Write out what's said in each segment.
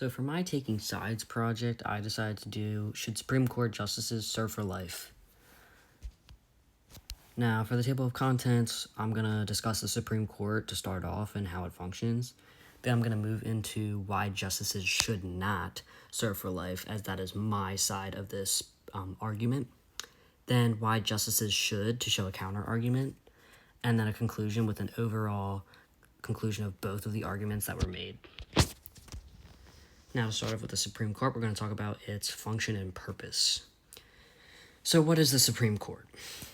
So for my Taking Sides project, I decided to do, should Supreme Court justices serve for life? Now, for the table of contents, I'm going to discuss the Supreme Court to start off and how it functions. Then I'm going to move into why justices should not serve for life, as that is my side of this argument. Then why justices should, to show a counter argument. And then a conclusion with an overall conclusion of both of the arguments that were made. Now, to start off with the Supreme Court, we're going to talk about its function and purpose. So what is the Supreme Court?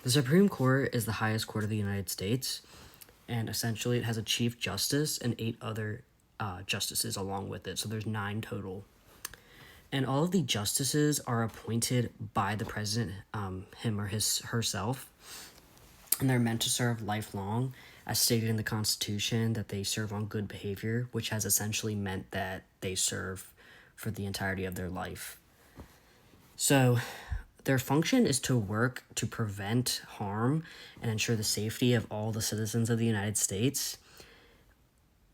The Supreme Court is the highest court of the United States, and essentially it has a Chief Justice and 8 other justices along with it, so there's 9 total. And all of the justices are appointed by the president, him or herself, and they're meant to serve lifelong, as stated in the Constitution, that they serve on good behavior, which has essentially meant that they serve for the entirety of their life. So their function is to work to prevent harm and ensure the safety of all the citizens of the United States.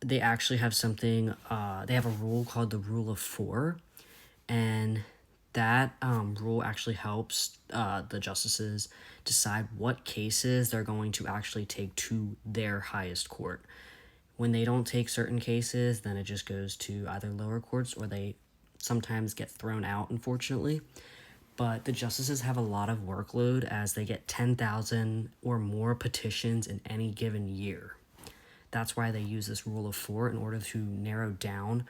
They actually have something, they have a rule called the Rule of 4, and that rule actually helps the justices decide what cases they're going to actually take to their highest court. When they don't take certain cases, then it just goes to either lower courts or they sometimes get thrown out, unfortunately. But the justices have a lot of workload as they get 10,000 or more petitions in any given year. That's why they use this Rule of 4 in order to narrow down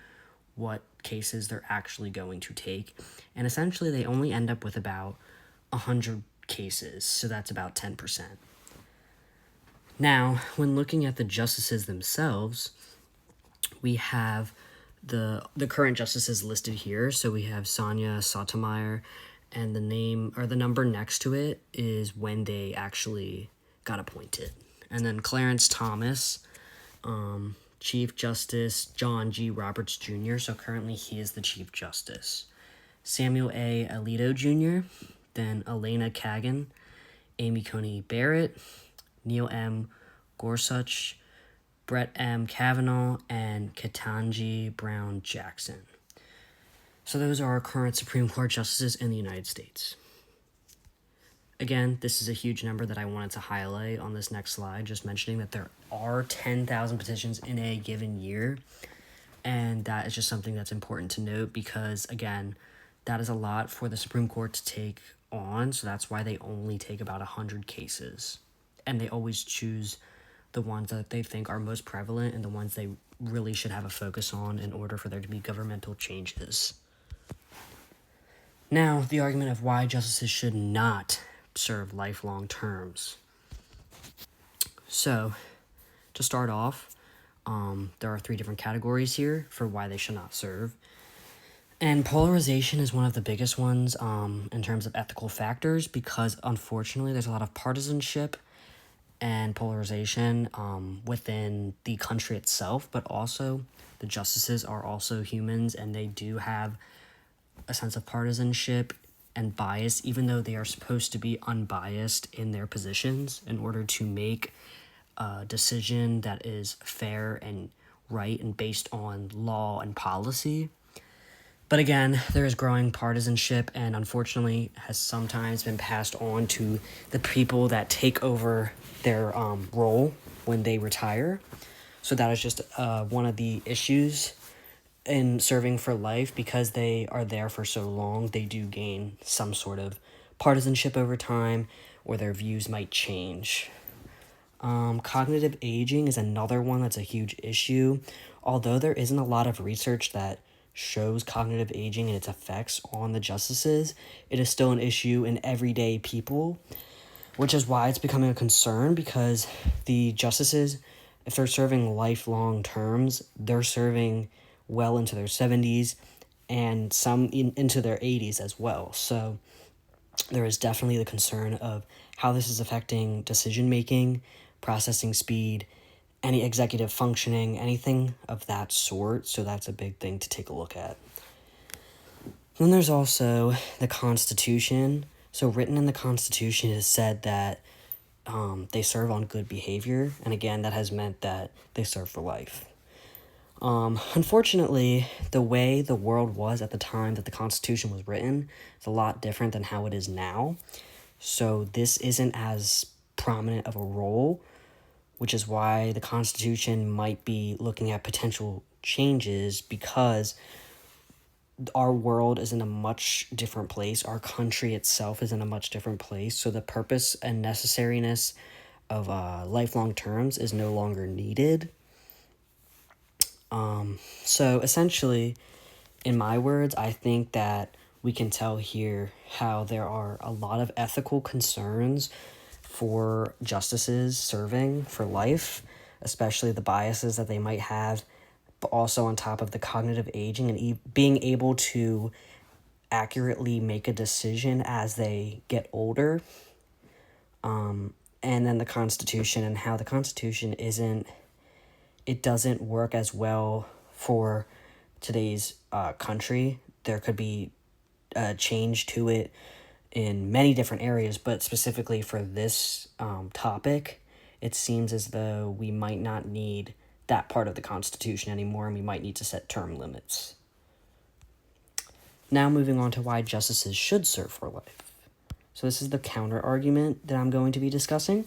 what cases they're actually going to take. And essentially, they only end up with about 100 cases, so that's about 10%. Now, when looking at the justices themselves, we have the current justices listed here. So we have Sonia Sotomayor, and the name or the number next to it is when they actually got appointed. And then Clarence Thomas, Chief Justice John G. Roberts Jr., so currently he is the Chief Justice. Samuel A. Alito Jr., then Elena Kagan, Amy Coney Barrett, Neil M. Gorsuch, Brett M. Kavanaugh, and Ketanji Brown Jackson. So those are our current Supreme Court justices in the United States. Again, this is a huge number that I wanted to highlight on this next slide, just mentioning that there are 10,000 petitions in a given year, and that is just something that's important to note because, again, that is a lot for the Supreme Court to take on, so that's why they only take about 100 cases, and they always choose the ones that they think are most prevalent and the ones they really should have a focus on in order for there to be governmental changes. Now, the argument of why justices should not serve lifelong terms. So, to start off, there are 3 different categories here for why they should not serve. And polarization is one of the biggest ones in terms of ethical factors because, unfortunately, there's a lot of partisanship and polarization within the country itself, but also the justices are also humans and they do have a sense of partisanship and bias, even though they are supposed to be unbiased in their positions in order to make a decision that is fair and right and based on law and policy. But again, there is growing partisanship and unfortunately has sometimes been passed on to the people that take over their role when they retire. So that is just one of the issues in serving for life because they are there for so long. They do gain some sort of partisanship over time or their views might change. Cognitive aging is another one that's a huge issue. Although there isn't a lot of research that shows cognitive aging and its effects on the justices, it is still an issue in everyday people, which is why it's becoming a concern because the justices, if they're serving lifelong terms, they're serving well into their 70s and some into their 80s as well. So there is definitely the concern of how this is affecting decision making, processing speed, any executive functioning, anything of that sort. So that's a big thing to take a look at. Then there's also the Constitution. So written in the Constitution is said that they serve on good behavior. And again, that has meant that they serve for life. Unfortunately, the way the world was at the time that the Constitution was written is a lot different than how it is now. So this isn't as prominent of a role, which is why the Constitution might be looking at potential changes, because our world is in a much different place. Our country itself is in a much different place. So the purpose and necessariness of lifelong terms is no longer needed. So essentially, in my words, I think that we can tell here how there are a lot of ethical concerns for justices serving for life, especially the biases that they might have, but also on top of the cognitive aging and being able to accurately make a decision as they get older. And then the Constitution and how the Constitution doesn't work as well for today's country. There could be a change to it in many different areas, but specifically for this topic, it seems as though we might not need that part of the Constitution anymore, and we might need to set term limits. Now moving on to why justices should serve for life. So this is the counter argument that I'm going to be discussing.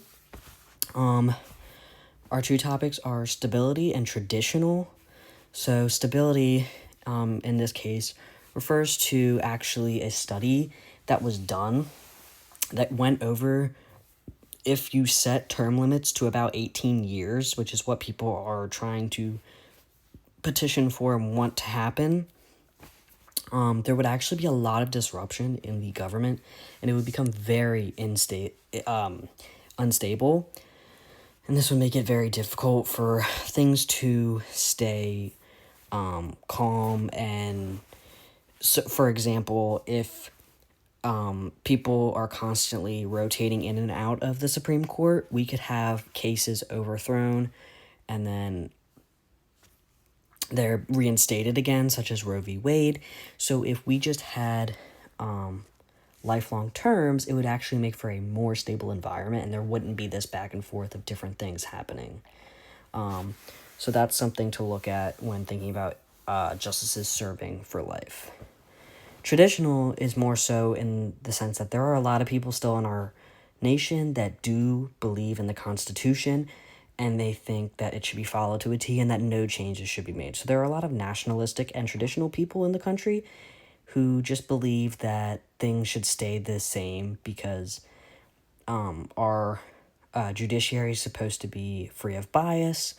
Our two topics are stability and traditional. So stability, in this case, refers to actually a study that was done that went over if you set term limits to about 18 years, which is what people are trying to petition for and want to happen, there would actually be a lot of disruption in the government, and it would become very unstable. And this would make it very difficult for things to stay calm. And so, for example, if people are constantly rotating in and out of the Supreme Court, we could have cases overthrown and then they're reinstated again, such as Roe v. Wade. So if we just had lifelong terms, it would actually make for a more stable environment, and there wouldn't be this back and forth of different things happening. So that's something to look at when thinking about justices serving for life. Traditional is more so in the sense that there are a lot of people still in our nation that do believe in the Constitution, and they think that it should be followed to a T and that no changes should be made. So there are a lot of nationalistic and traditional people in the country who just believe that things should stay the same because our judiciary is supposed to be free of bias.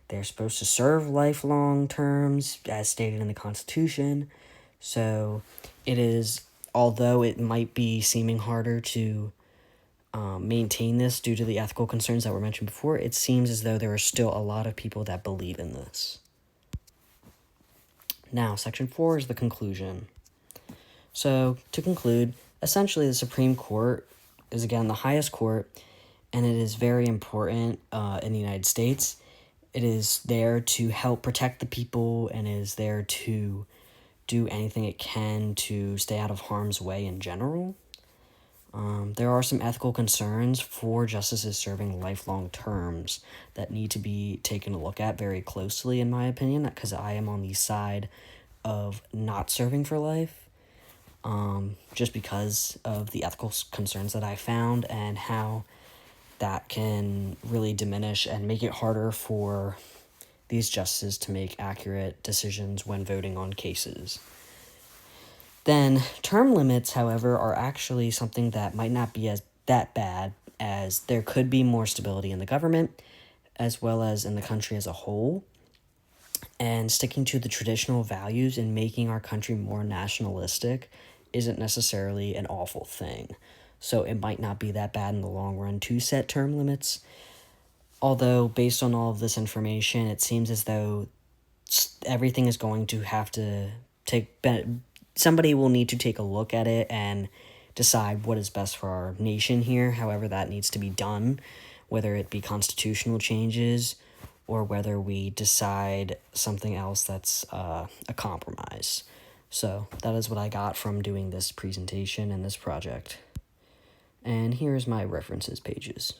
They're supposed to serve lifelong terms as stated in the Constitution. So it is, although it might be seeming harder to maintain this due to the ethical concerns that were mentioned before, it seems as though there are still a lot of people that believe in this. Now, Section 4 is the conclusion. So, to conclude, essentially the Supreme Court is, again, the highest court, and it is very important in the United States. It is there to help protect the people and is there to do anything it can to stay out of harm's way in general. There are some ethical concerns for justices serving lifelong terms that need to be taken a look at very closely, in my opinion, because I am on the side of not serving for life, just because of the ethical concerns that I found and how that can really diminish and make it harder for these justices to make accurate decisions when voting on cases. Then, term limits, however, are actually something that might not be that bad, as there could be more stability in the government, as well as in the country as a whole. And sticking to the traditional values and making our country more nationalistic isn't necessarily an awful thing. So it might not be that bad in the long run to set term limits. Although, based on all of this information, it seems as though everything is going to have to somebody will need to take a look at it and decide what is best for our nation here, however that needs to be done, whether it be constitutional changes or whether we decide something else that's a compromise. So that is what I got from doing this presentation and this project. And here's my references pages.